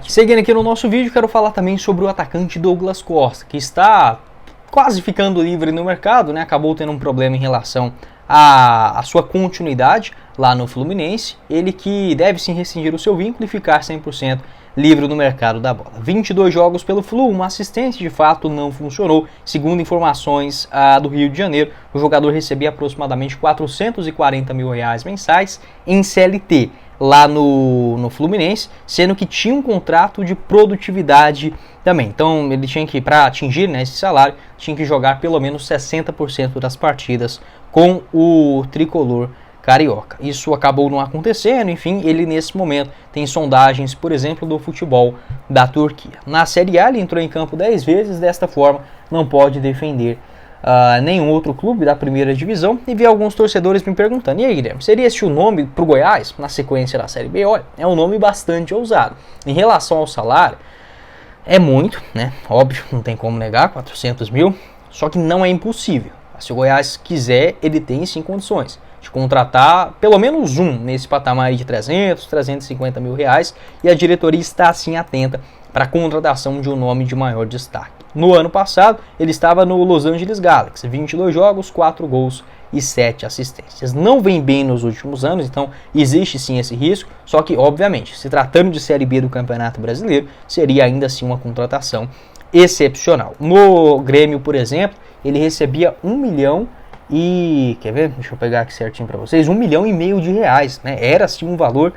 Seguindo aqui no nosso vídeo, quero falar também sobre o atacante Douglas Costa, que está quase ficando livre no mercado, né? Acabou tendo um problema em relação à sua continuidade lá no Fluminense. Ele que deve sim rescindir o seu vínculo e ficar 100% livre no mercado da bola. 22 jogos pelo Flu, uma assistência de fato não funcionou. Segundo informações do Rio de Janeiro, o jogador recebia aproximadamente R$440 mil mensais em CLT lá no Fluminense, sendo que tinha um contrato de produtividade também. Então ele tinha que, para atingir, né, esse salário, tinha que jogar pelo menos 60% das partidas com o tricolor carioca. Isso acabou não acontecendo, enfim, ele nesse momento tem sondagens, por exemplo, do futebol da Turquia. Na Série A ele entrou em campo 10 vezes, desta forma não pode defender nenhum outro clube da primeira divisão. E vi alguns torcedores me perguntando: e aí, Guilherme, seria esse o nome para o Goiás na sequência da Série B? Olha, é um nome bastante ousado. Em relação ao salário, é muito, né? Óbvio, não tem como negar, 400 mil, só que não é impossível. Se o Goiás quiser, ele tem sim condições de contratar pelo menos um nesse patamar de 300, 350 mil reais, e a diretoria está assim atenta para a contratação de um nome de maior destaque. No ano passado, ele estava no Los Angeles Galaxy, 22 jogos, 4 gols e 7 assistências. Não vem bem nos últimos anos, então existe sim esse risco, só que, obviamente, se tratando de Série B do Campeonato Brasileiro, seria ainda assim uma contratação excepcional. No Grêmio, por exemplo, ele recebia 1 milhão e... quer ver? Deixa eu pegar aqui certinho para vocês. 1,5 milhão de reais, né? Era assim um valor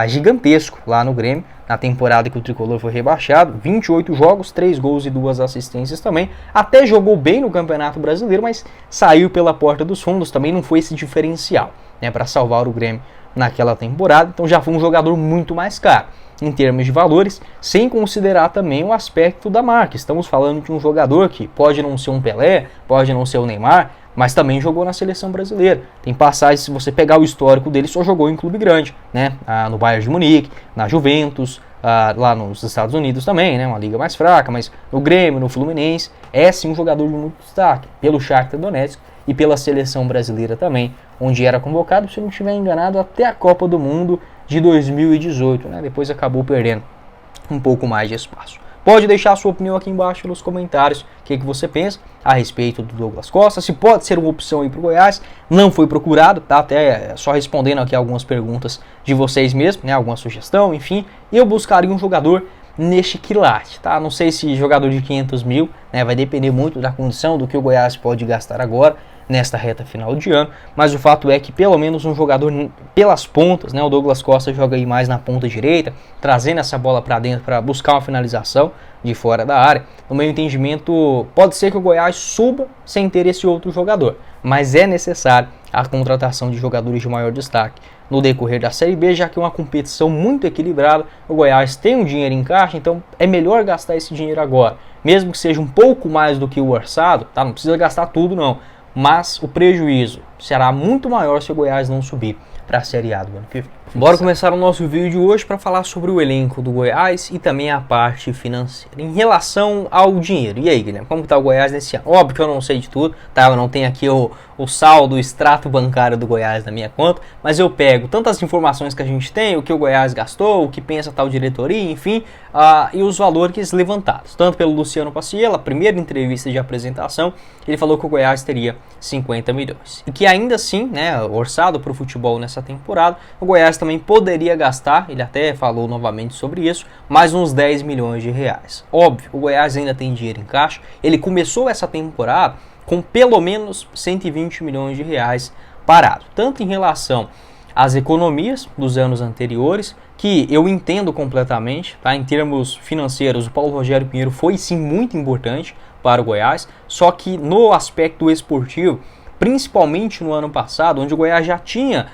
gigantesco lá no Grêmio, na temporada que o tricolor foi rebaixado. 28 jogos, 3 gols e 2 assistências também. Até jogou bem no Campeonato Brasileiro, mas saiu pela porta dos fundos. Também não foi esse diferencial, né, para salvar o Grêmio naquela temporada. Então já foi um jogador muito mais caro em termos de valores, sem considerar também o aspecto da marca. Estamos falando de um jogador que pode não ser um Pelé, pode não ser o Neymar, mas também jogou na seleção brasileira. Tem passagens, se você pegar o histórico dele, só jogou em clube grande, né? No Bayern de Munique, na Juventus, lá nos Estados Unidos também, né? Uma liga mais fraca, mas no Grêmio, no Fluminense, é sim um jogador de muito destaque, pelo Shakhtar Donetsk e pela seleção brasileira também, onde era convocado, se não estiver enganado, até a Copa do Mundo de 2018, né? Depois acabou perdendo um pouco mais de espaço. Pode deixar a sua opinião aqui embaixo nos comentários, o que você pensa a respeito do Douglas Costa, se pode ser uma opção aí para o Goiás. Não foi procurado, tá? Até só respondendo aqui algumas perguntas de vocês mesmos, né? Alguma sugestão, enfim. E eu buscaria um jogador neste quilate, tá? Não sei se jogador de 500 mil, né? Vai depender muito da condição do que o Goiás pode gastar agora, nesta reta final de ano, mas o fato é que pelo menos um jogador pelas pontas, né? O Douglas Costa joga aí mais na ponta direita, trazendo essa bola para dentro para buscar uma finalização de fora da área. No meu entendimento, pode ser que o Goiás suba sem ter esse outro jogador, mas é necessário a contratação de jogadores de maior destaque no decorrer da Série B, já que é uma competição muito equilibrada. O Goiás tem um dinheiro em caixa, então é melhor gastar esse dinheiro agora, mesmo que seja um pouco mais do que o orçado, tá? Não precisa gastar tudo não, mas o prejuízo será muito maior se o Goiás não subir para a Série A do ano que vem. Bora começar o nosso vídeo hoje para falar sobre o elenco do Goiás e também a parte financeira. Em relação ao dinheiro, e aí, Guilherme, como está o Goiás nesse ano? Óbvio que eu não sei de tudo, tá? Eu não tenho aqui o saldo, o extrato bancário do Goiás na minha conta, mas eu pego tantas informações que a gente tem, o que o Goiás gastou, o que pensa tal diretoria, enfim, e os valores levantados. Tanto pelo Luciano Paciello, a primeira entrevista de apresentação, ele falou que o Goiás teria 50 milhões. E que ainda assim, né, orçado para o futebol nessa temporada, o Goiás também poderia gastar, ele até falou novamente sobre isso, mais uns 10 milhões de reais. Óbvio, o Goiás ainda tem dinheiro em caixa, ele começou essa temporada com pelo menos 120 milhões de reais parado, tanto em relação às economias dos anos anteriores, que eu entendo completamente, tá? Em termos financeiros, o Paulo Rogério Pinheiro foi sim muito importante para o Goiás, só que no aspecto esportivo, principalmente no ano passado, onde o Goiás já tinha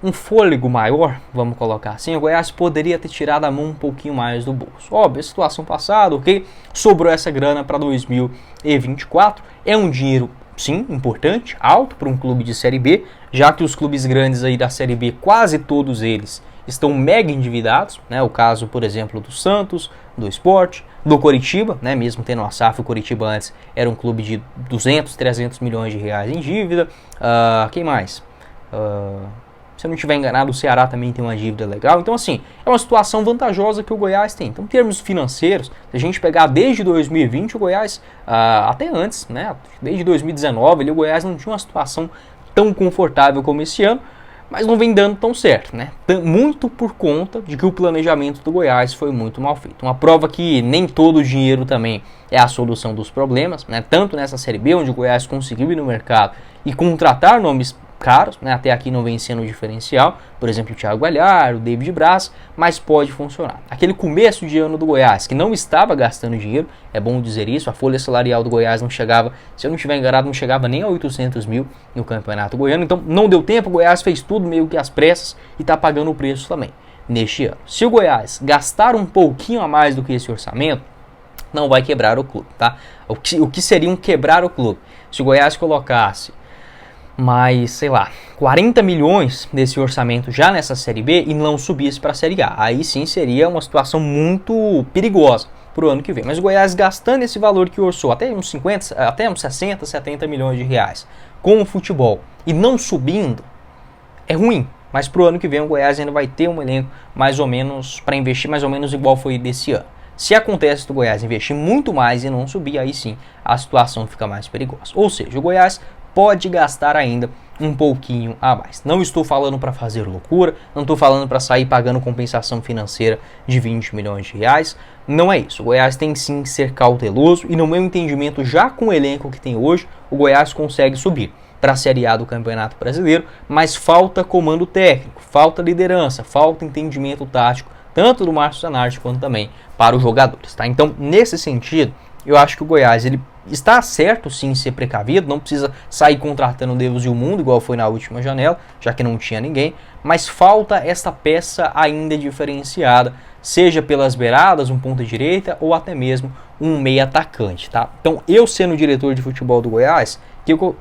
um fôlego maior, vamos colocar assim, o Goiás poderia ter tirado a mão um pouquinho mais do bolso. Óbvio, a situação passada, ok? Sobrou essa grana para 2024, é um dinheiro, sim, importante, alto para um clube de Série B, já que os clubes grandes aí da Série B, quase todos eles, estão mega endividados, né? O caso, por exemplo, do Santos, do Sport, do Coritiba, né? Mesmo tendo a SAF, o Coritiba antes era um clube de 200, 300 milhões de reais em dívida. Quem mais? Se eu não estiver enganado, o Ceará também tem uma dívida legal. Então, assim, é uma situação vantajosa que o Goiás tem. Então, em termos financeiros, se a gente pegar desde 2020, o Goiás, até antes, né, desde 2019, o Goiás não tinha uma situação tão confortável como esse ano, mas não vem dando tão certo, né? Muito por conta de que o planejamento do Goiás foi muito mal feito. Uma prova que nem todo o dinheiro também é a solução dos problemas, né? Tanto nessa Série B, onde o Goiás conseguiu ir no mercado e contratar nomes caros, né? Até aqui não vem sendo um diferencial, por exemplo, o Thiago Galhardo, o David Braz, mas pode funcionar. Aquele começo de ano do Goiás, que não estava gastando dinheiro, é bom dizer isso, a folha salarial do Goiás não chegava, se eu não estiver enganado, não chegava nem a 800 mil no Campeonato Goiano, então não deu tempo, o Goiás fez tudo meio que às pressas e está pagando o preço também neste ano. Se o Goiás gastar um pouquinho a mais do que esse orçamento, não vai quebrar o clube, tá? O que seria um quebrar o clube? Se o Goiás colocasse mais, sei lá, 40 milhões desse orçamento já nessa Série B e não subisse para a Série A. Aí sim seria uma situação muito perigosa para o ano que vem. Mas o Goiás gastando esse valor que orçou, até uns 60, 70 milhões de reais com o futebol e não subindo, é ruim. Mas para o ano que vem o Goiás ainda vai ter um elenco mais ou menos, para investir mais ou menos igual foi desse ano. Se acontece do Goiás investir muito mais e não subir, aí sim a situação fica mais perigosa. Ou seja, o Goiás pode gastar ainda um pouquinho a mais. Não estou falando para fazer loucura, não estou falando para sair pagando compensação financeira de 20 milhões de reais, não é isso. O Goiás tem sim que ser cauteloso e no meu entendimento, já com o elenco que tem hoje, o Goiás consegue subir para a Série A do Campeonato Brasileiro, mas falta comando técnico, falta liderança, falta entendimento tático, tanto do Márcio Zanardi quanto também para os jogadores, tá? Então, nesse sentido, eu acho que o Goiás, ele está certo sim em ser precavido, não precisa sair contratando Deus e o mundo, igual foi na última janela, já que não tinha ninguém, mas falta essa peça ainda diferenciada, seja pelas beiradas, um ponta direita, ou até mesmo um meia atacante, tá? Então, eu sendo diretor de futebol do Goiás, o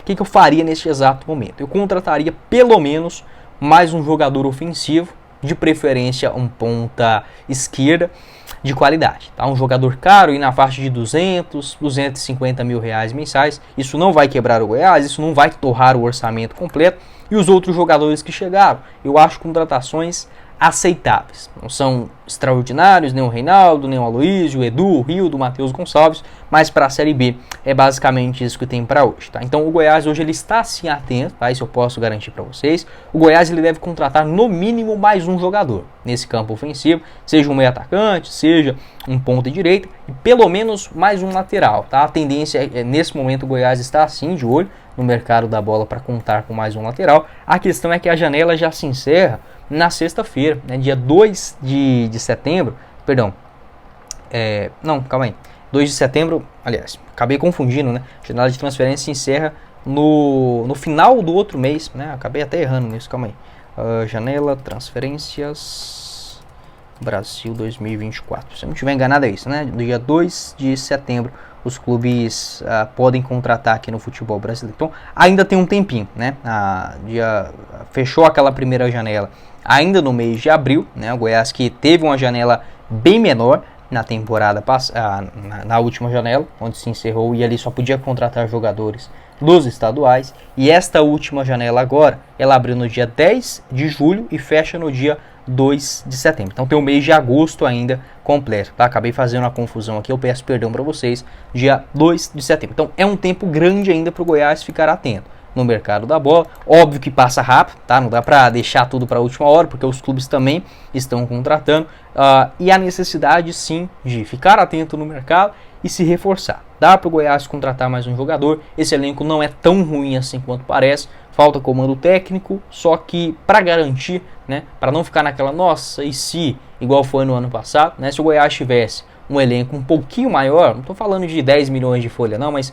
que eu faria neste exato momento? Eu contrataria pelo menos mais um jogador ofensivo, de preferência um ponta esquerda de qualidade, tá? Um jogador caro e na faixa de 200, 250 mil reais mensais, isso não vai quebrar o Goiás, isso não vai torrar o orçamento completo, e os outros jogadores que chegaram, eu acho contratações aceitáveis, não são extraordinários, nem o Reinaldo, nem o Aloysio, o Edu, o Rildo, o Matheus Gonçalves, mas para a Série B é basicamente isso que tem para hoje, tá? Então o Goiás hoje ele está sim atento, tá? Isso eu posso garantir para vocês. O Goiás ele deve contratar no mínimo mais um jogador nesse campo ofensivo, seja um meio atacante, seja um ponta direita e pelo menos mais um lateral, tá? A tendência é nesse momento o Goiás está assim de olho no mercado da bola para contar com mais um lateral. A questão é que a janela já se encerra na sexta-feira, né, dia 2 de setembro, perdão, não, calma aí, 2 de setembro, aliás, acabei confundindo, né, a janela de transferência se encerra no final do outro mês, né, acabei até errando nisso, calma aí, janela, transferências, Brasil 2024, se eu não estiver enganado é isso, né, do dia 2 de setembro, os clubes podem contratar aqui no futebol brasileiro. Então, ainda tem um tempinho, né? Fechou aquela primeira janela ainda no mês de abril, né? O Goiás que teve uma janela bem menor na temporada passada, na última janela, onde se encerrou e ali só podia contratar jogadores dos estaduais. E esta última janela agora, ela abriu no dia 10 de julho e fecha no dia 2 de setembro. Então tem o mês de agosto ainda completo, tá? Acabei fazendo uma confusão aqui, eu peço perdão para vocês. Dia 2 de setembro. Então é um tempo grande ainda para o Goiás ficar atento no mercado da bola. Óbvio que passa rápido, tá? Não dá para deixar tudo para a última hora, porque os clubes também estão contratando. E a necessidade sim de ficar atento no mercado e se reforçar. Dá para o Goiás contratar mais um jogador. Esse elenco não é tão ruim assim quanto parece. Falta comando técnico, só que para garantir, né, para não ficar naquela, nossa, e se, igual foi no ano passado, né, se o Goiás tivesse um elenco um pouquinho maior, não estou falando de 10 milhões de folha não, mas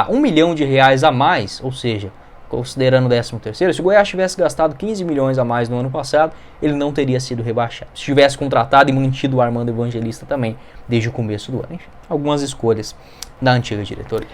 1 milhão de reais a mais, ou seja, considerando o 13º, se o Goiás tivesse gastado 15 milhões a mais no ano passado, ele não teria sido rebaixado. Se tivesse contratado e mantido o Armando Evangelista também, desde o começo do ano. Enfim, algumas escolhas da antiga diretoria.